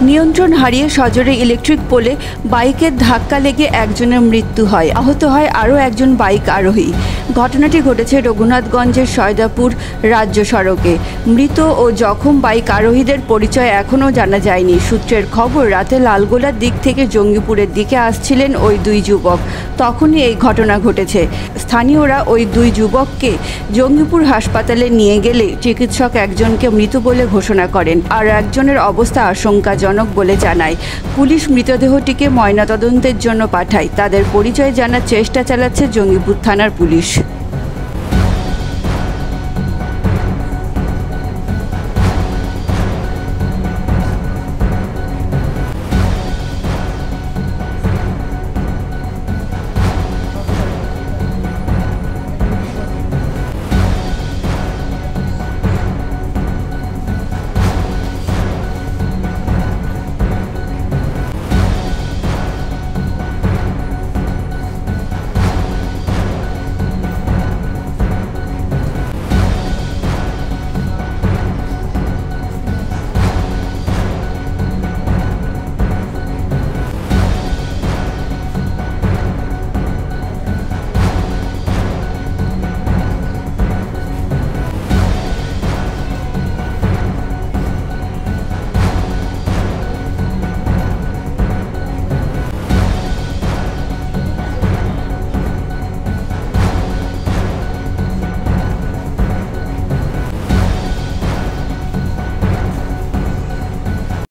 নিয়ন্ত্রণ হারিয়ে সজোরে ইলেকট্রিক পোলে বাইকের ধাক্কা লেগে একজনের মৃত্যু হয়, আহত হয় আরও একজন বাইক আরোহী। ঘটনাটি ঘটেছে রঘুনাথগঞ্জের সয়দাপুর রাজ্য সড়কে। মৃত ও জখম বাইক আরোহীদের পরিচয় এখনও জানা যায়নি। সূত্রের খবর, রাতে লালগোলার দিক থেকে জঙ্গিপুরের দিকে আসছিলেন ওই দুই যুবক, তখনই এই ঘটনা ঘটেছে। স্থানীয়রা ওই দুই যুবককে জঙ্গিপুর হাসপাতালে নিয়ে গেলে চিকিৎসক একজনকে মৃত বলে ঘোষণা করেন, আর একজনের অবস্থা আশঙ্কাজনক বলে জানায়। পুলিশ মৃতদেহটিকে ময়নাতদন্তের জন্য পাঠায়। তাদের পরিচয় জানার চেষ্টা চালাচ্ছে জঙ্গিপুর থানার পুলিশ।